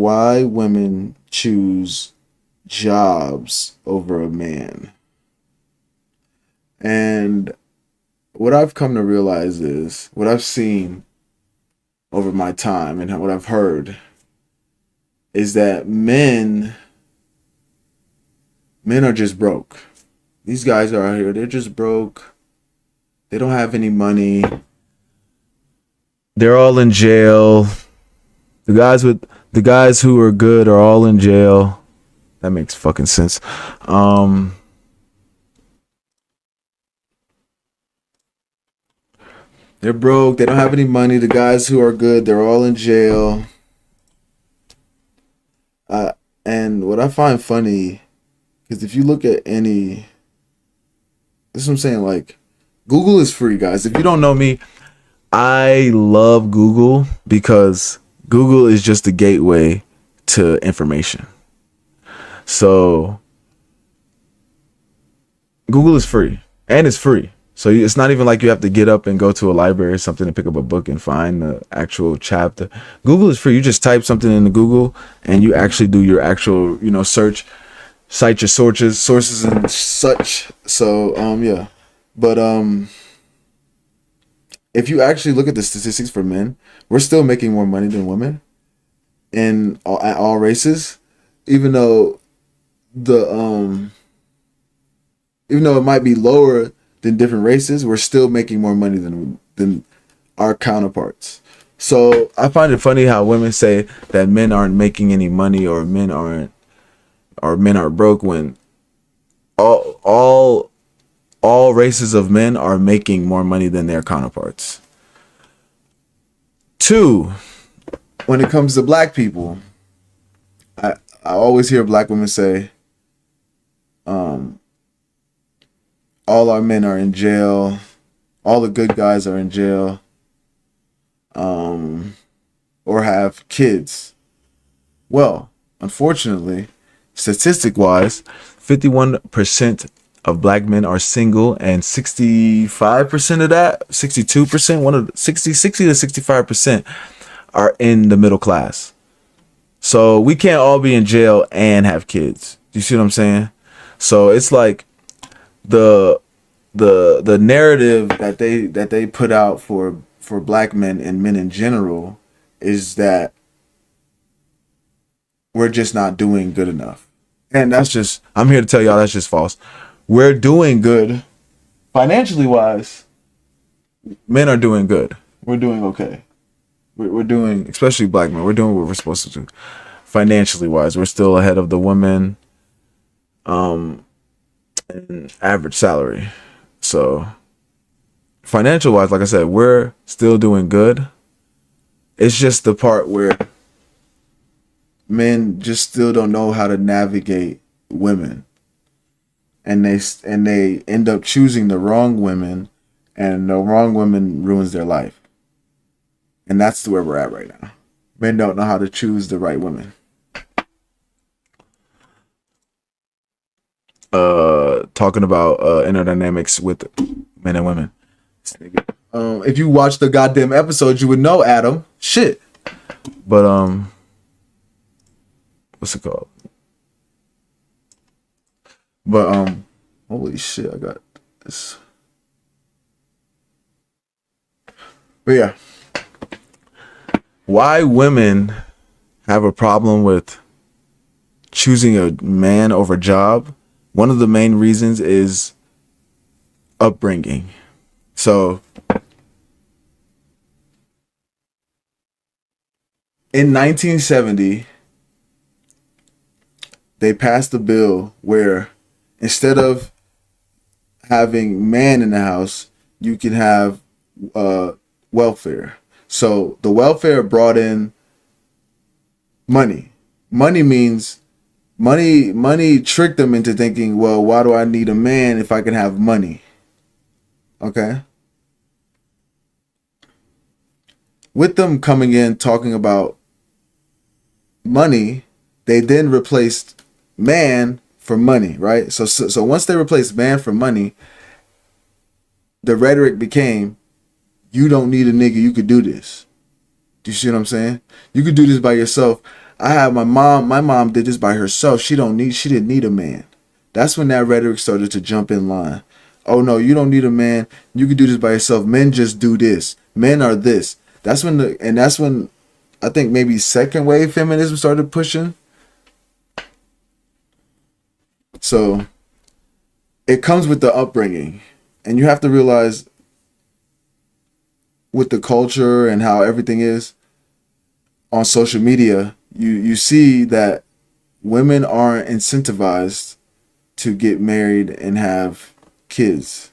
why women choose jobs over a man. And what I've come to realize is what I've seen over my time and what I've heard is that men are just broke. These guys are out here, they're just broke. They don't have any money. They're all in jail. The guys who are good are all in jail. That makes fucking sense. They're broke. They don't have any money. The guys who are good, they're all in jail. And what I find funny is if you look at any, this is what I'm saying, like, Google is free, guys. If you don't know me, I love Google because Google is just the gateway to information. So Google is free, and it's free. So it's not even like you have to get up and go to a library or something to pick up a book and find the actual chapter. Google is free. You just type something into Google and you actually do your actual, search, cite your sources and such. So, yeah. But if you actually look at the statistics for men, we're still making more money than women at all races, even though it might be lower than different races, we're still making more money than our counterparts. So I find it funny how women say that men aren't making any money or men are broke when all races of men are making more money than their counterparts. 2, when it comes to black people, I always hear black women say, all our men are in jail, all the good guys are in jail, or have kids. Well, unfortunately, statistic-wise, 51% of black men are single, and 65% of that, 62%, 60 to 65% are in the middle class. So we can't all be in jail and have kids. Do you see what I'm saying? So it's like the narrative that they put out for black men and men in general is that we're just not doing good enough. And I'm here to tell y'all that's just false. We're doing good. Financially wise, men are doing good. We're doing okay. We're doing, especially black men, we're doing what we're supposed to do. Financially wise, we're still ahead of the women in average salary. So financial wise, like I said, we're still doing good. It's just the part where men just still don't know how to navigate women. And they end up choosing the wrong women, and the wrong women ruins their life. And that's where we're at right now. Men don't know how to choose the right women. Talking about inner dynamics with men and women. If you watch the goddamn episode, you would know, Adam. Shit. But what's it called? But holy shit, I got this. But yeah, why women have a problem with choosing a man over job? One of the main reasons is upbringing. So in 1970, they passed a bill where instead of having man in the house, you can have welfare. So the welfare brought in money. Money tricked them into thinking, well, why do I need a man if I can have money? Okay. With them coming in talking about money, they then replaced man for money, right? So once they replaced man for money, the rhetoric became, you don't need a nigga, you could do this. Do you see what I'm saying? You could do this by yourself. I have my mom. My mom did this by herself. She didn't need a man. That's when that rhetoric started to jump in line. Oh no, you don't need a man. You can do this by yourself. Men just do this. Men are this. That's when I think maybe second wave feminism started pushing. So it comes with the upbringing, and you have to realize with the culture and how everything is on social media, you see that women aren't incentivized to get married and have kids.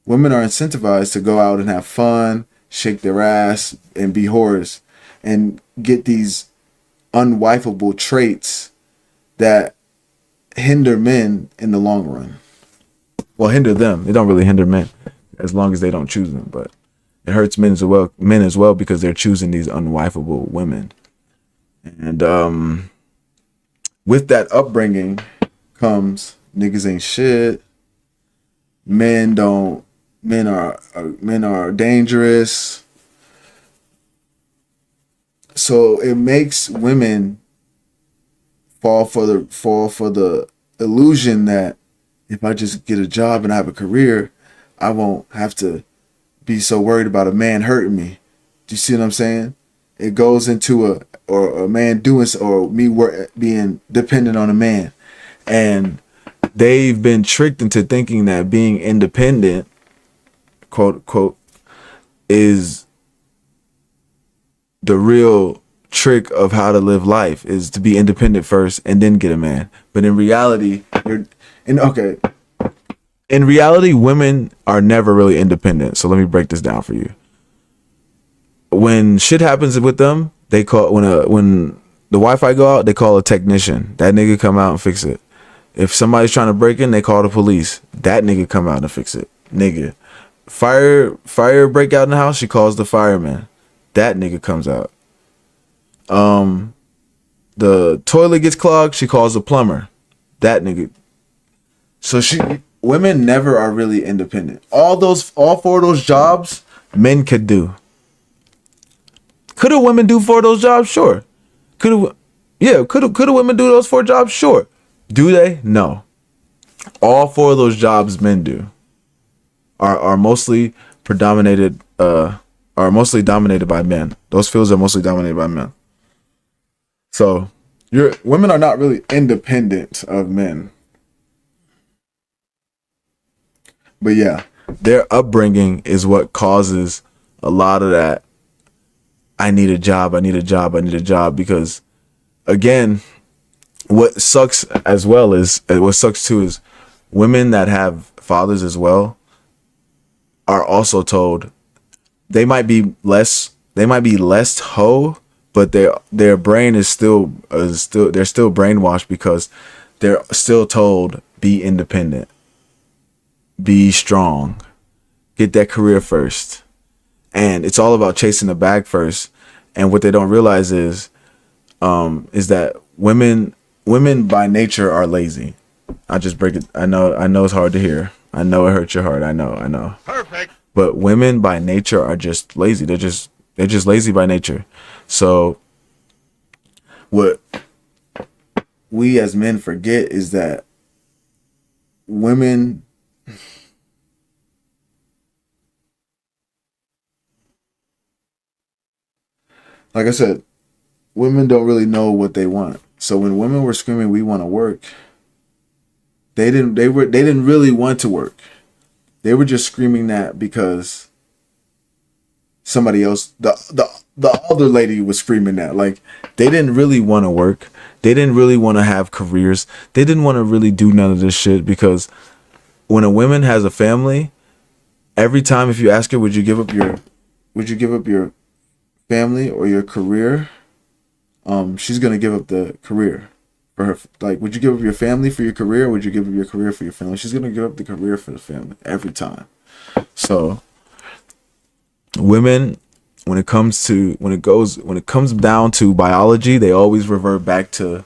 Women are incentivized to go out and have fun, shake their ass, and be whores, and get these unwifeable traits that hinder men in the long run. Well, hinder them. It don't really hinder men as long as they don't choose them, but it hurts men as well. Men as well because they're choosing these unwifeable women. And with that upbringing comes niggas ain't shit. Men are dangerous. So it makes women fall for the illusion that if I just get a job and I have a career, I won't have to be so worried about a man hurting me. Do you see what I'm saying? It goes into a man doing or me being dependent on a man, and they've been tricked into thinking that being independent, quote unquote, is the real trick of how to live life, is to be independent first and then get a man. But in reality, in reality, women are never really independent. So let me break this down for you. When shit happens with them, they call when the Wi-Fi go out, they call a technician. That nigga come out and fix it. If somebody's trying to break in, they call the police. That nigga come out and fix it. Nigga. Fire break out in the house, she calls the fireman. That nigga comes out. The toilet gets clogged, she calls the plumber. That nigga. So women never are really independent. All four of those jobs men could do. Could a women do four of those jobs? Sure. Could a women do those four jobs? Sure. Do they? No. All four of those jobs men do are mostly dominated by men. Those fields are mostly dominated by men. So women are not really independent of men. But yeah, their upbringing is what causes a lot of that. I need a job. Because again, what sucks too is women that have fathers as well are also told they might be less hoe, but their brain is still they're still brainwashed because they're still told be independent, be strong, get that career first. And it's all about chasing the bag first. And what they don't realize is that women by nature are lazy. I just break it. I know it's hard to hear. I know it hurts your heart. I know. Perfect. But women by nature are just lazy. They're just lazy by nature. So what we as men forget is that women like I said, women don't really know what they want. So when women were screaming, "We want to work," they didn't really want to work. They were just screaming that because somebody else, the other lady was screaming that. Like, they didn't really want to work. They didn't really want to have careers. They didn't want to really do none of this shit, because when a woman has a family, every time if you ask her, would you give up your family or your career, she's gonna give up the career for her. Like, would you give up your family for your career, or would you give up your career for your family? She's gonna give up the career for the family every time. So women, when it comes down to biology, they always revert back to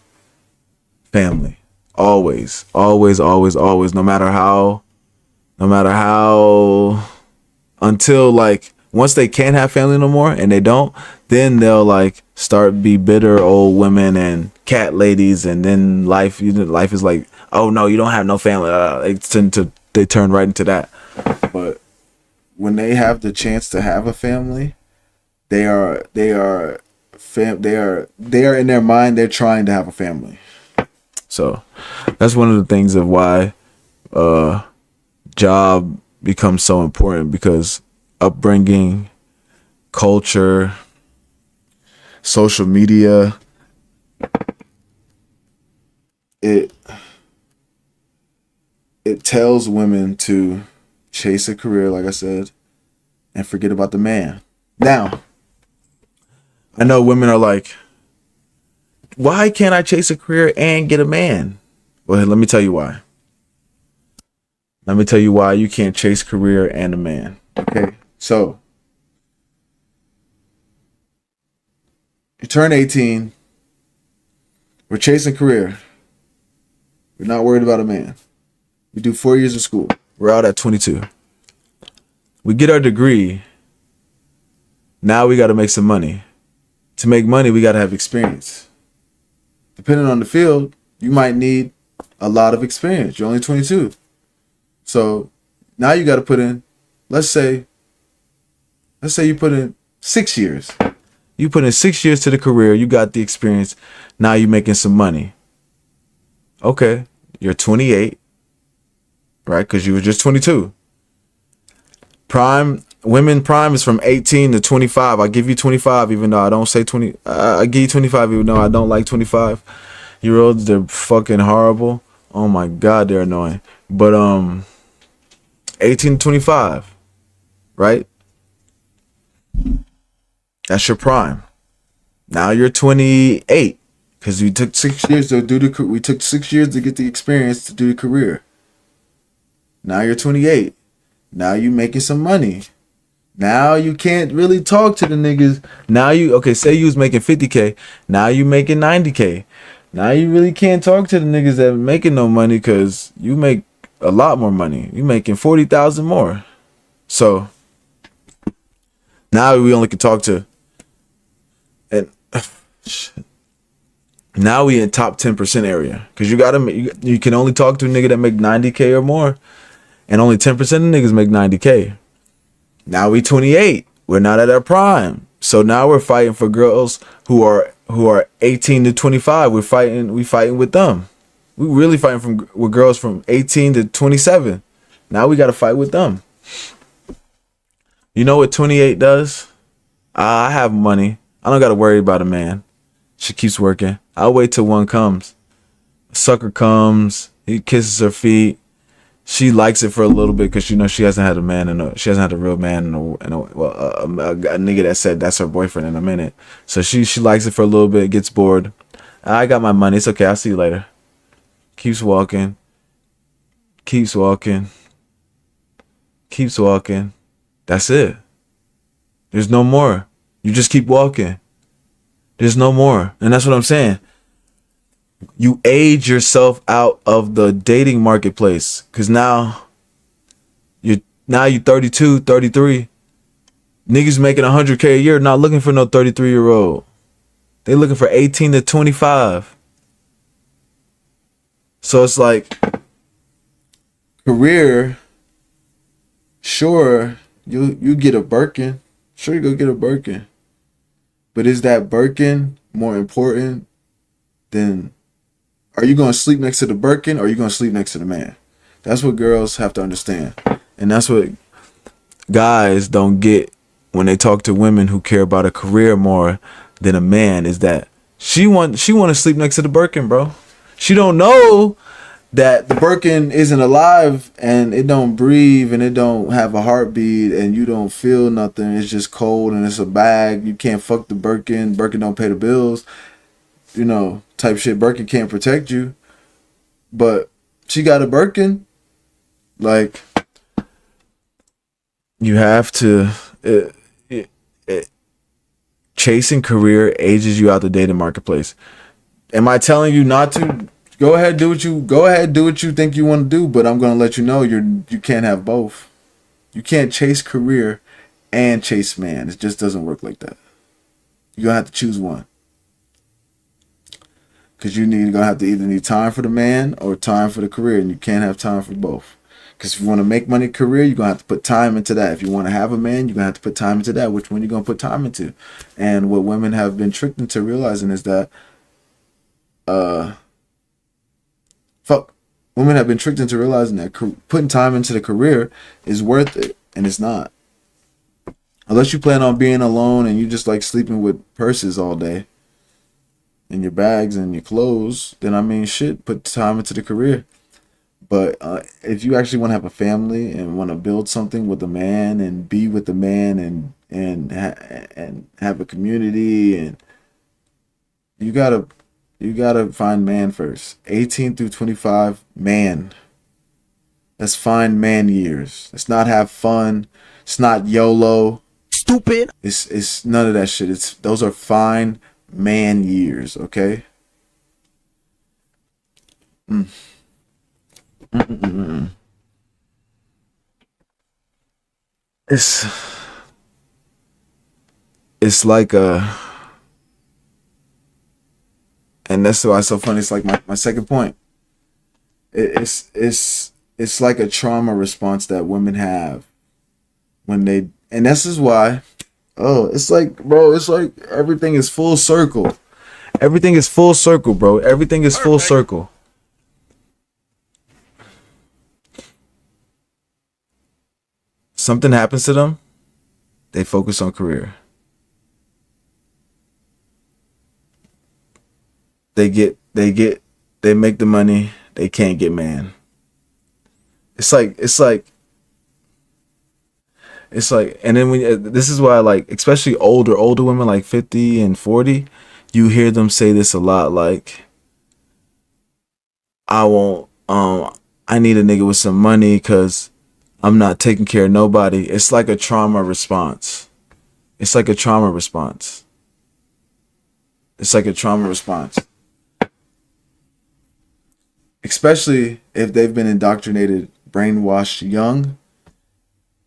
family. Always, no matter how, until like once they can't have family no more and they don't, then they'll like start be bitter old women and cat ladies, and then life is like, oh no, you don't have no family. They turn right into that. But when they have the chance to have a family, they are in their mind, they're trying to have a family. So that's one of the things of why job becomes so important, because upbringing, culture, social media, it tells women to chase a career, like I said, and forget about the man. Now, I know women are like, why can't I chase a career and get a man? Well, let me tell you why. Let me tell you why you can't chase career and a man. Okay, so you turn 18. We're chasing career. We're not worried about a man. We do 4 years of school. We're out at 22. We get our degree. Now we got to make some money. To make money, we got to have experience. Depending on the field, you might need a lot of experience. You're only 22. So now you got to put in, let's say you put in 6 years. You put in 6 years to the career. You got the experience. Now you're making some money. Okay, you're 28, right? Because you were just 22. Women prime is from 18 to 25. I give you 25, even though I don't say 20. I give you 25, even though I don't like 25-year-olds. They're fucking horrible. Oh my God, they're annoying. But 18 to 25, right? That's your prime. Now you're 28, because we took 6 years to do the. We took 6 years to get the experience to do the career. Now you're 28. Now you making some money. Now you can't really talk to the niggas. Now say you was making 50K. Now you making 90K. Now you really can't talk to the niggas that making no money, because you make a lot more money. You making 40,000 more. So now we only can talk to, and now we in top 10% area, because you can only talk to a nigga that make 90K or more, and only 10% of niggas make 90K. Now we 28. We're not at our prime. So now we're fighting for girls who are 18 to 25. We fighting with them. We really fighting with girls from 18 to 27. Now we got to fight with them. You know what 28 does? I have money. I don't got to worry about a man. She keeps working. I'll wait till one comes. A sucker comes. He kisses her feet. She likes it for a little bit, because she hasn't had a man she hasn't had a real man a nigga that said that's her boyfriend in a minute. So she likes it for a little bit, gets bored. I got my money. It's okay. I'll see you later. Keeps walking. Keeps walking. Keeps walking. That's it. There's no more. You just keep walking. There's no more. And that's what I'm saying. You age yourself out of the dating marketplace, because now you're 32, 33. Niggas making 100K a year, not looking for no 33-year-old. They looking for 18 to 25. So it's like, career, sure, you get a Birkin. Sure, you go get a Birkin. But is that Birkin more important than, are you going to sleep next to the Birkin, or are you going to sleep next to the man? That's what girls have to understand. And that's what guys don't get when they talk to women who care about a career more than a man, is that she want to sleep next to the Birkin, bro. She don't know that the Birkin isn't alive, and it don't breathe, and it don't have a heartbeat, and you don't feel nothing. It's just cold, and it's a bag. You can't fuck the Birkin. Birkin don't pay the bills. Type shit. Birkin can't protect you. But she got a Birkin. Like, you have to, chasing career ages you out the dating marketplace. Am I telling you not to? Go ahead, do what you think you want to do, but I'm gonna let you know you can't have both. You can't chase career and chase man. It just doesn't work like that. You're gonna have to choose one. Because you're gonna have to either need time for the man or time for the career, and you can't have time for both. Because if you want to make money career, you're gonna have to put time into that. If you want to have a man, you're gonna have to put time into that. Which one you gonna put time into? And what women have been tricked into realizing is that uh fuck, women have been tricked into realizing that putting time into the career is worth it, and it's not. Unless you plan on being alone and you just like sleeping with purses all day and your bags and your clothes, then I mean, shit, put time into the career. But if you actually want to have a family and want to build something with a man and be with the man and have a community, and you gotta you gotta find man first. 18 through 25, man. Let's find man years. Let's not have fun. It's not YOLO. Stupid. It's none of that shit. It's those are fine man years, okay? Mm. Mm-mm-mm. It's it's like and that's why it's so funny. It's like my second point. It's like a trauma response that women have when they, and this is why. Oh, it's like, bro, it's like everything is full circle. Everything is full circle, bro. Everything is full circle. Something happens to them, they focus on career. They make the money, they can't get man. It's like and then when this is why, like, especially older women like 50 and 40, you hear them say this a lot, like, I won't I need a nigga with some money cuz I'm not taking care of nobody. It's like a trauma response. It's like a trauma response. It's like a trauma response. Especially if they've been indoctrinated, brainwashed young.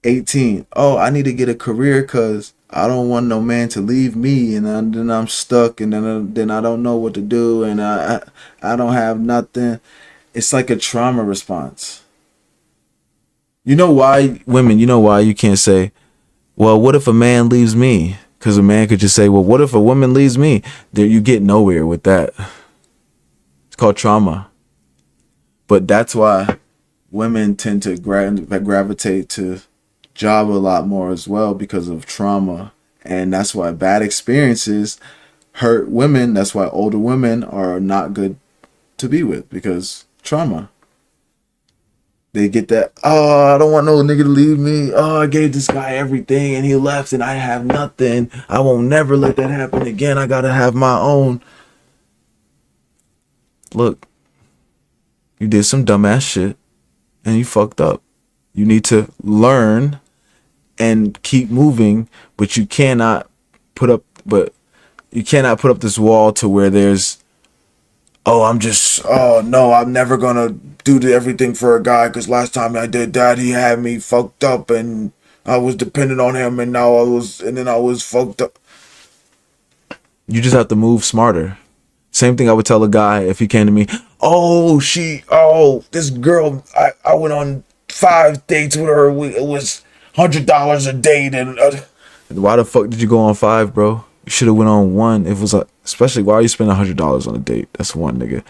18. Oh, I need to get a career because I don't want no man to leave me, and then I'm stuck, and then I don't know what to do, and I don't have nothing. It's like a trauma response. You know why, women? You know why you can't say, "Well, what if a man leaves me?" Because a man could just say, "Well, what if a woman leaves me?" There, you get nowhere with that. It's called trauma. But that's why women tend to gravitate to job a lot more as well because of trauma. And that's why bad experiences hurt women. That's why older women are not good to be with, because trauma. They get that, oh, I don't want no nigga to leave me. Oh, I gave this guy everything and he left and I have nothing. I won't never let that happen again. I gotta have my own. Look, you did some dumbass shit and you fucked up. You need to learn and keep moving, but you cannot put up this wall to where there's, oh no, I'm never gonna do everything for a guy because last time I did that, he had me fucked up and I was dependent on him, and then I was fucked up. You just have to move smarter. Same thing I would tell a guy if he came to me. This girl, I went on 5 dates with her. It was $100 a date, and why the fuck did you go on 5, bro? You should have went on 1. It was especially, why are you spending $100 on a date? That's 1, nigga.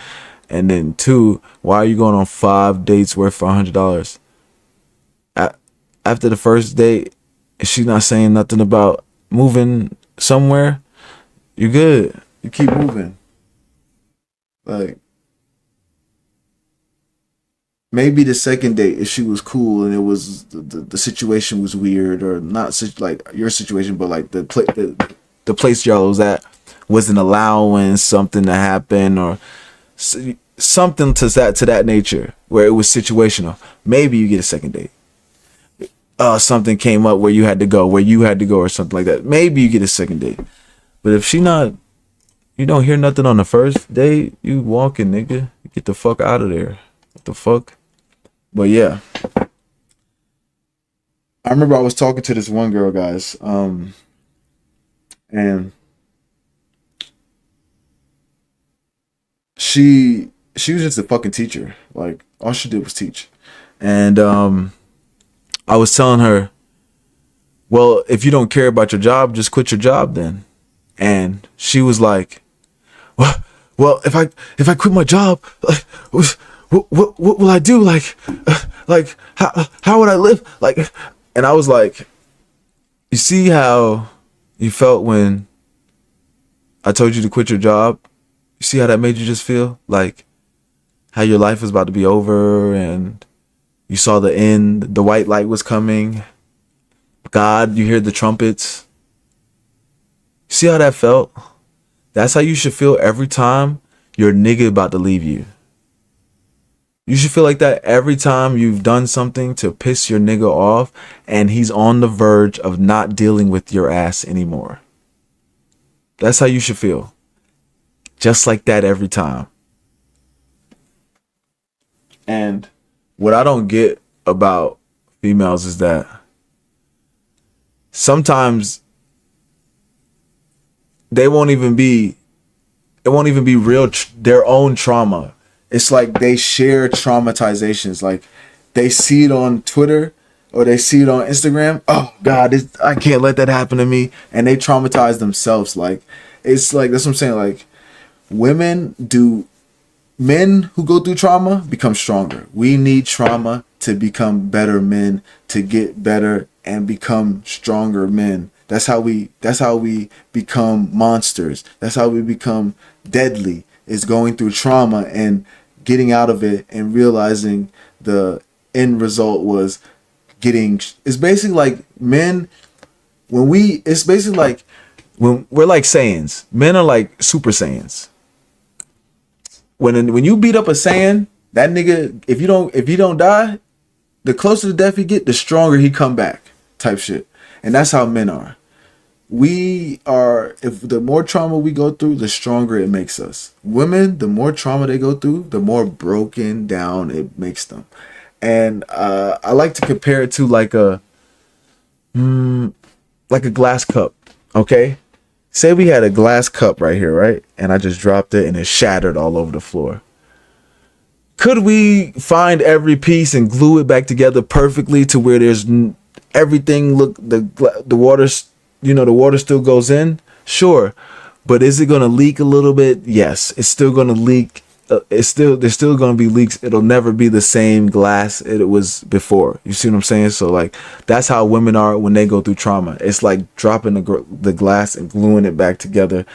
And then 2, why are you going on 5 dates worth for $100? After the first date, if she's not saying nothing about moving somewhere, you're good. You keep moving. Like, maybe the second date, if she was cool and it was the situation was weird, or not like your situation, but like the place y'all was at wasn't allowing something to happen, or something to that nature where it was situational. Maybe you get a second date. Something came up where you had to go, or something like that. Maybe you get a second date. But if you don't hear nothing on the first date, you walking, nigga. You get the fuck out of there. What the fuck? But yeah, I remember I was talking to this one girl, guys, and she was just a fucking teacher. Like all she did was teach. And I was telling her, well, if you don't care about your job, just quit your job then. And she was like, well, if I quit my job, like, what will I do? Like how would I live? Like, and I was like, you see how you felt when I told you to quit your job? You see how that made you just feel? Like how your life was about to be over and you saw the end, the white light was coming. God, you hear the trumpets. See how that felt? That's how you should feel every time your nigga about to leave you. You should feel like that every time you've done something to piss your nigga off and he's on the verge of not dealing with your ass anymore. That's how you should feel. Just like that every time. And what I don't get about females is that sometimes they won't even be, it won't even be real, their own trauma. It's like they share traumatizations. Like they see it on Twitter or they see it on Instagram. Oh God, I can't let that happen to me. And they traumatize themselves. Like, it's like, that's what I'm saying. Like men who go through trauma become stronger. We need trauma to become better men, to get better and become stronger men. That's how we become monsters. That's how we become deadly, is going through trauma and getting out of it and realizing the end result was getting, it's basically like men, it's basically like when we're like Saiyans. Men are like Super Saiyans. When you beat up a Saiyan, that nigga, if you don't die, the closer to death he get, the stronger he come back, type shit. And that's how men are. We are, if the more trauma we go through, the stronger it makes us. Women, the more trauma they go through, the more broken down it makes them. And I like to compare it to like a glass cup. Okay, say we had a glass cup right here, right? And I just dropped it and it shattered all over the floor. Could we find every piece and glue it back together perfectly to where there's everything, look, the water's, the water still goes in? Sure. But is it going to leak a little bit? Yes, it's still going to leak. There's still going to be leaks. It'll never be the same glass it was before. You see what I'm saying? So like, that's how women are when they go through trauma. It's like dropping the glass and gluing it back together.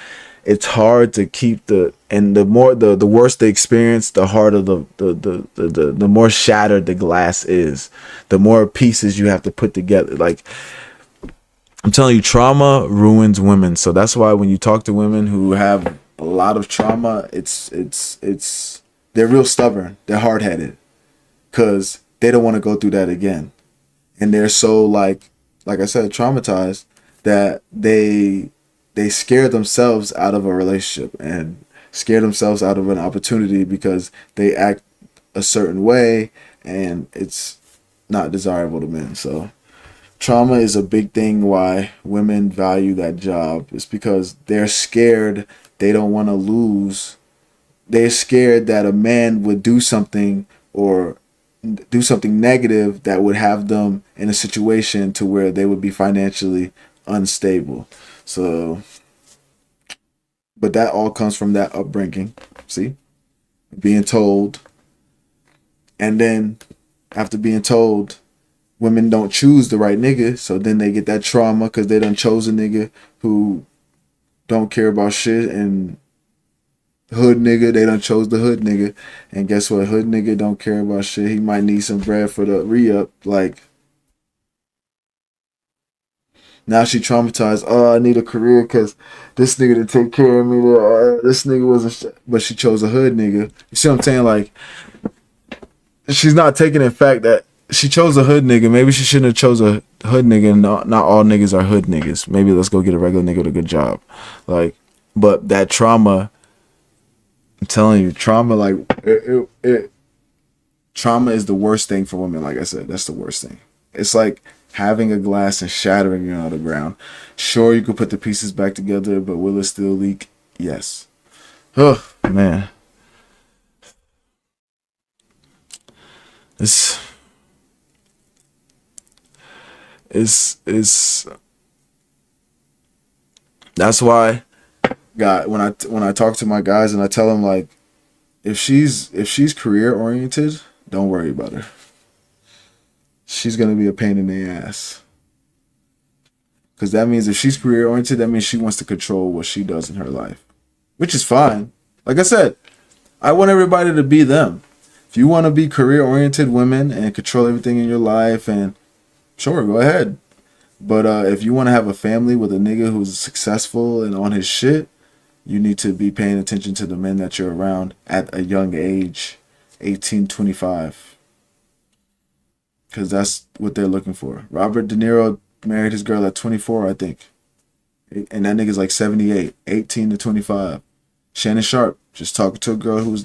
It's hard to keep the worse the experience, the harder the more shattered the glass is, the more pieces you have to put together. Like, I'm telling you, trauma ruins women. So that's why when you talk to women who have a lot of trauma, they're real stubborn. They're hard-headed because they don't want to go through that again. And they're so like I said, traumatized that they scare themselves out of a relationship and scare themselves out of an opportunity because they act a certain way and it's not desirable to men. So trauma is a big thing why women value that job. It's because they're scared. They don't want to lose. They're scared that a man would do something or do something negative that would have them in a situation to where they would be financially unstable. So, but that all comes from that upbringing. See, being told, and then after being told, women don't choose the right nigga, so then they get that trauma because they done chose a nigga who don't care about shit, and hood nigga, they done chose the hood nigga, and guess what? Hood nigga don't care about shit. He might need some bread for the re-up. Like, now she traumatized. Oh, I need a career because this nigga to take care of me. This nigga was but she chose a hood nigga. You see what I'm saying? Like, she's not taking in fact that she chose a hood nigga. Maybe she shouldn't have chose a hood nigga. And not all niggas are hood niggas. Maybe let's go get a regular nigga with a good job. Like, but that trauma, I'm telling you, trauma, like trauma is the worst thing for women. Like I said, that's the worst thing. It's like having a glass and shattering it on the ground. Sure, you could put the pieces back together, but will it still leak? Yes. Oh man. It's it's that's why, God, when I talk to my guys and I tell them, like, if she's career oriented, don't worry about her. She's gonna be a pain in the ass. Because that means if she's career oriented, that means she wants to control what she does in her life, which is fine. Like I said, I want everybody to be them. If you want to be career oriented women and control everything in your life, and sure, go ahead. But if you want to have a family with a nigga who's successful and on his shit, you need to be paying attention to the men that you're around at a young age, 18, 25, because that's what they're looking for. Robert De Niro married his girl at 24, I think. And that nigga's like 78, 18 to 25. Shannon Sharp just talking to a girl who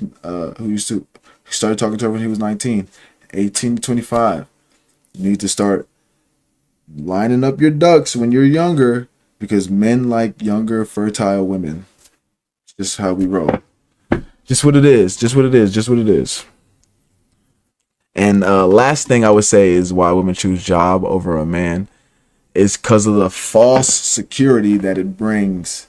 started talking to her when he was 19, 18 to 25. You need to start lining up your ducks when you're younger, because men like younger, fertile women. It's just how we roll. Just what it is. Just what it is. Just what it is. And last thing I would say is why women choose job over a man is because of the false security that it brings.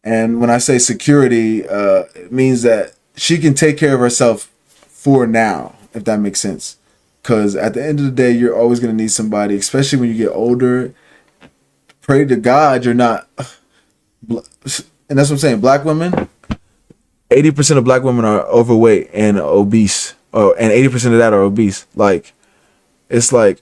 And when I say security, it means that she can take care of herself for now, if that makes sense. Because at the end of the day, you're always going to need somebody, especially when you get older. Pray to God you're not. And that's what I'm saying. Black women, 80% of black women are overweight and obese. And 80% of that are obese. Like, it's like,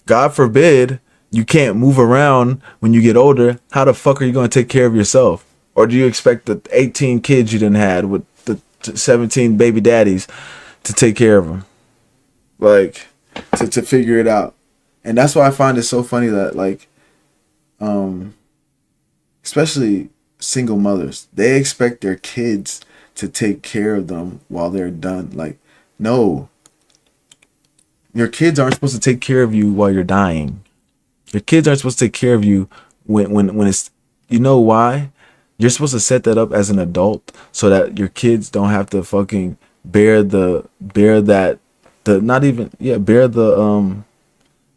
God forbid you can't move around when you get older. How the fuck are you going to take care of yourself? Or do you expect the 18 kids you done had with the 17 baby daddies to take care of them? Like, to figure it out. And that's why I find it so funny that, like, especially single mothers, they expect their kids to take care of them while they're done. Like, no. Your kids aren't supposed to take care of you while you're dying. Your kids aren't supposed to take care of you when it's, you know why? You're supposed to set that up as an adult so that your kids don't have to fucking bear that, the not even, yeah, bear the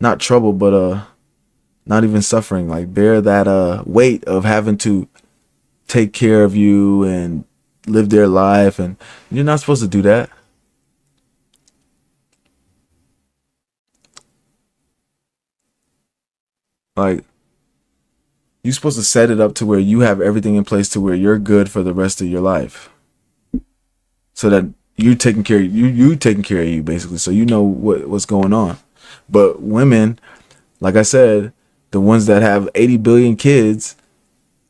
not trouble, but not even suffering, like bear that weight of having to take care of you and live their life. And you're not supposed to do that. Like, you're supposed to set it up to where you have everything in place to where you're good for the rest of your life, so that you taking care of you taking care of you, basically, so you know what's going on. But women, like I said, the ones that have 80 billion kids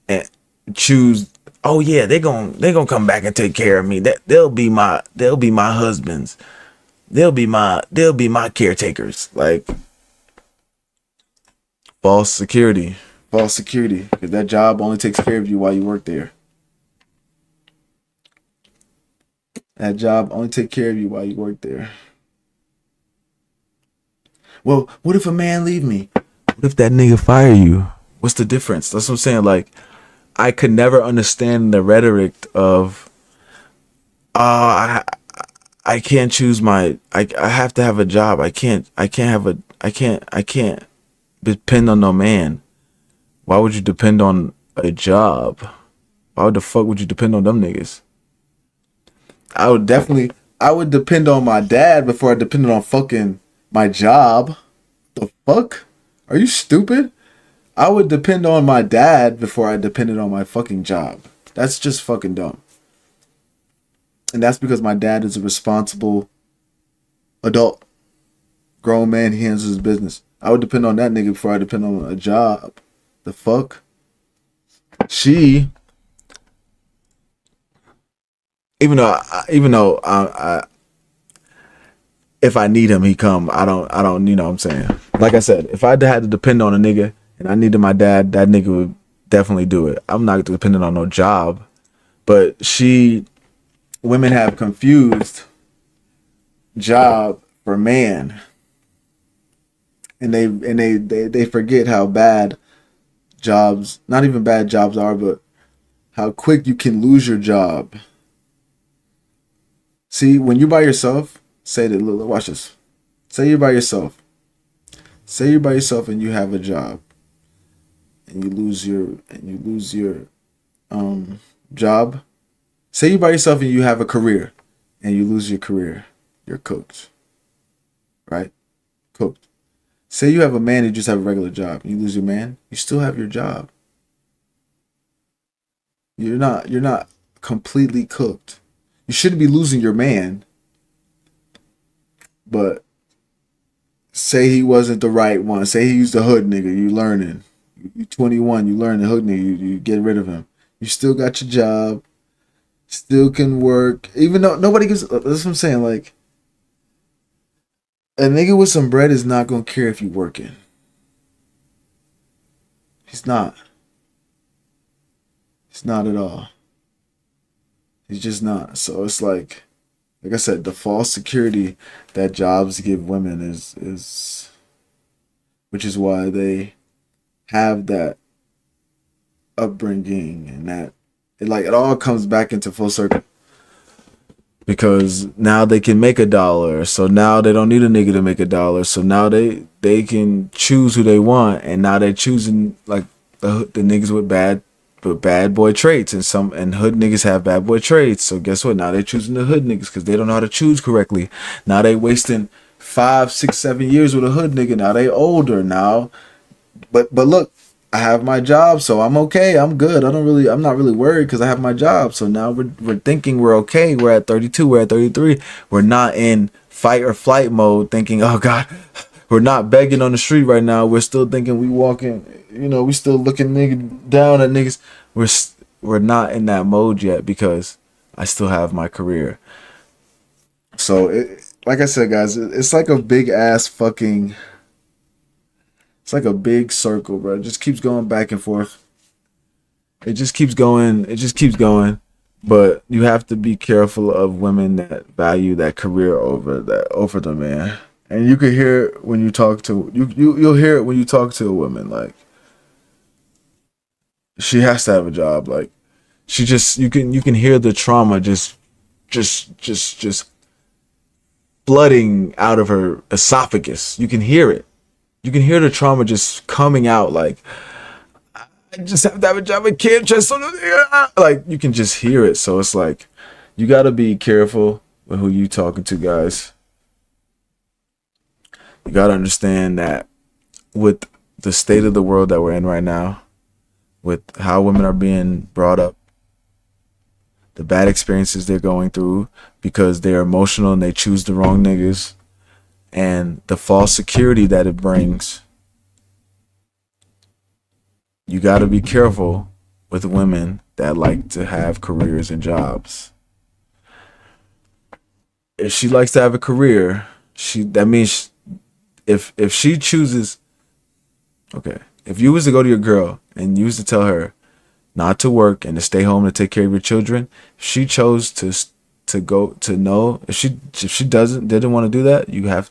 and choose, oh yeah, they're gonna come back and take care of me. That they'll be my husbands. They'll be my caretakers. Like, false security. False security. Because that job only takes care of you while you work there. That job only takes care of you while you work there. Well, what if a man leave me? What if that nigga fire you? What's the difference? That's what I'm saying. Like, I could never understand the rhetoric of, I can't choose I have to have a job. I can't depend on no man. Why would you depend on a job? Why the fuck would you depend on them niggas? I would depend on my dad before I depended on fucking my job. The fuck? Are you stupid? I would depend on my dad before I depended on my fucking job. That's just fucking dumb. And that's because my dad is a responsible adult, grown man. He handles his business. I would depend on that nigga before I depend on a job. The fuck? She, even though if I need him, he come. I don't. You know what I'm saying? Like I said, if I had to depend on a nigga and I needed my dad, that nigga would definitely do it. I'm not dependent on no job. But women have confused job for man, and they forget how bad jobs, not even bad jobs are, but how quick you can lose your job. See, when you're by yourself, say that. Watch this. Say you're by yourself. Say you're by yourself and you have a job, and you lose your job. Say you're by yourself and you have a career, and you lose your career. You're cooked, right? Cooked. Say you have a man, you just have a regular job. You lose your man, you still have your job. You're not completely cooked. You shouldn't be losing your man, but say he wasn't the right one. Say he used the hood nigga. You learning. You 21. You learn the hood nigga. You get rid of him. You still got your job. Still can work. Even though nobody gives. That's what I'm saying. Like a nigga with some bread is not gonna care if you working. He's not. He's not at all. He's just not. So it's like I said, the false security that jobs give women is which is why they have that upbringing and that it all comes back into full circle because now they can make $1, so now they don't need a nigga to make $1, so now they can choose who they want, and now they're choosing like the niggas with bad boy traits, and hood niggas have bad boy traits. So guess what? Now they're choosing the hood niggas because they don't know how to choose correctly. Now they wasting 5, 6, 7 years with a hood nigga. Now they older now, but look, I have my job, so I'm okay. I'm good. I'm not really worried because I have my job. So now we're thinking we're okay. We're at 32. We're at 33. We're not in fight or flight mode, thinking, oh God, we're not begging on the street right now. We're still thinking we walking. We still looking nigga down at niggas. We're not in that mode yet because I still have my career. So like I said, guys, it's like a big ass fucking. It's like a big circle, bro. It just keeps going back and forth. It just keeps going. It just keeps going. But you have to be careful of women that value that career over the man. And you can hear it when you talk to you'll hear it when you talk to a woman. Like she has to have a job. Like she just you can hear the trauma just flooding out of her esophagus. You can hear it. You can hear the trauma just coming out. Like I just have to have a job. I can't just like you can just hear it. So it's like you got to be careful with who you talking to, guys. You got to understand that with the state of the world that we're in right now, with how women are being brought up, the bad experiences they're going through because they're emotional and they choose the wrong niggas, and the false security that it brings, you got to be careful with women that like to have careers and jobs. If she likes to have a career, that means if she chooses, okay, if you was to go to your girl and you was to tell her not to work and to stay home to take care of your children, if she chose to go to know, if she didn't want to do that, you have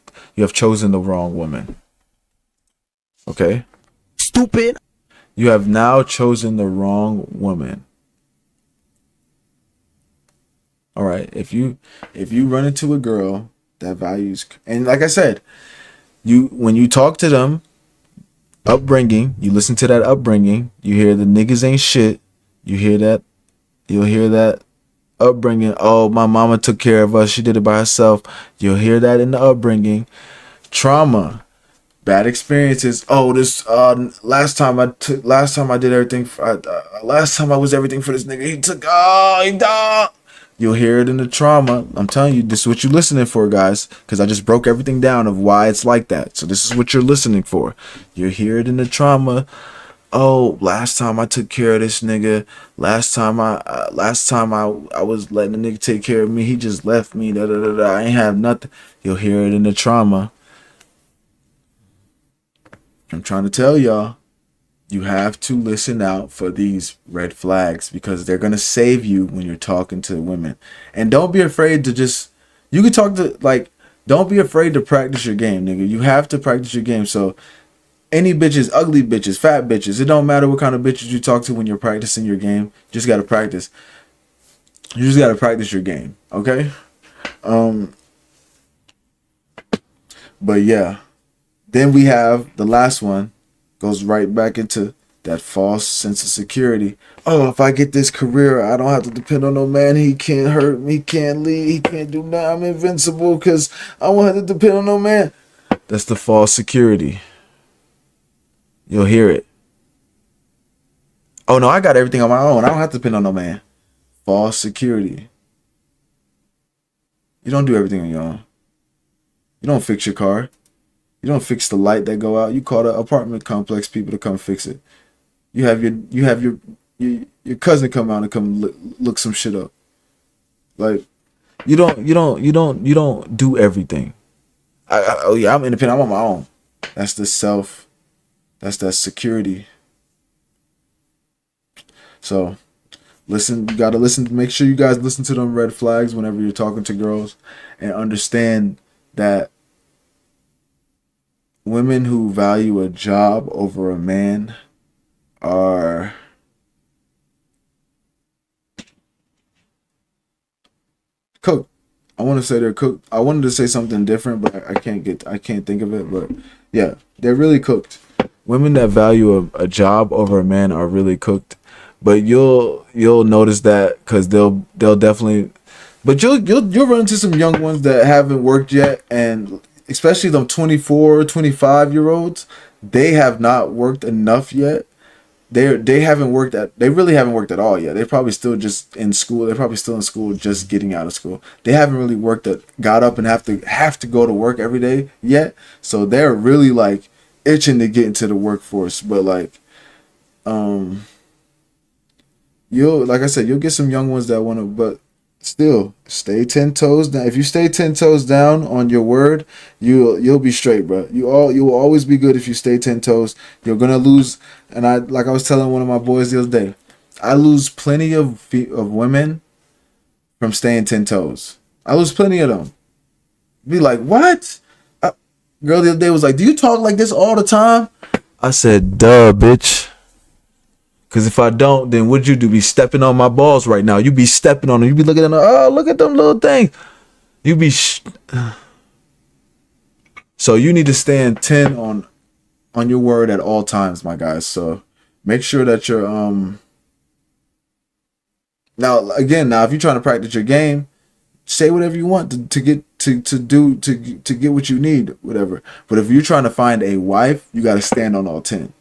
chosen the wrong woman. Okay? Stupid. You have now chosen the wrong woman. All right, if you run into a girl that values, and like I said, when you talk to them, upbringing, you listen to that upbringing, you hear the niggas ain't shit, you hear that, you'll hear that upbringing, oh, my mama took care of us, she did it by herself, you'll hear that in the upbringing. Trauma, bad experiences, oh, this last time I did everything last time I was everything for this nigga, he died. You'll hear it in the trauma. I'm telling you, this is what you're listening for, guys, because I just broke everything down of why it's like that. So this is what you're listening for. You'll hear it in the trauma. Oh, last time I took care of this nigga. Last time I was letting the nigga take care of me. He just left me. Da, da, da, da. I ain't have nothing. You'll hear it in the trauma. I'm trying to tell y'all. You have to listen out for these red flags because they're going to save you when you're talking to women. And don't be afraid to you can talk to, don't be afraid to practice your game, nigga. You have to practice your game. So any bitches, ugly bitches, fat bitches, it don't matter what kind of bitches you talk to when you're practicing your game. You just got to practice. You just got to practice your game, okay? Um, but yeah, then we have the last one, goes right back into that false sense of security. Oh, if I get this career, I don't have to depend on no man. He can't hurt me. He can't lead. He can't do nothing. I'm invincible because I won't have to depend on no man. That's the false security. You'll hear it. Oh no, I got everything on my own. I don't have to depend on no man. False security. You don't do everything on your own. You don't fix your car. You don't fix the light that go out. You call the apartment complex people to come fix it. You have your cousin come out and come look some shit up. Like you don't do everything. Oh yeah, I'm independent. I'm on my own. That's the self. That's that security. So listen. You gotta listen. Make sure you guys listen to them red flags whenever you're talking to girls, and understand that women who value a job over a man are cooked. I want to say they're cooked. I wanted to say something different, but I can't think of it. But yeah, they're really cooked. Women that value a job over a man are really cooked. But you'll notice that because they'll definitely. But you'll run into some young ones that haven't worked yet, and especially them 24, 25 year olds, they have not worked enough yet. They haven't worked at they really haven't worked at all yet. They're probably still just in school. They're probably still in school, just getting out of school. They haven't really got up and have to go to work every day yet. So they're really like itching to get into the workforce. But like you'll like I said, you'll get some young ones that want to, but still stay 10 toes down. If you stay 10 toes down on your word, you'll be straight, bro. You will always be good if you stay 10 toes. You're gonna lose, and I was telling one of my boys the other day, I lose plenty of women from staying 10 toes. I lose plenty of them. Be like, what? Girl the other day was like, do you talk like this all the time? I said, duh, bitch. Cause if I don't, then what'd you do? Be stepping on my balls right now. You be stepping on them. You be looking at them. Oh, look at them little things. You be. So you need to stand 10 on your word at all times, my guys. So make sure that you're now again now if you're trying to practice your game, say whatever you want to get to get what you need, whatever. But if you're trying to find a wife, you got to stand on all 10.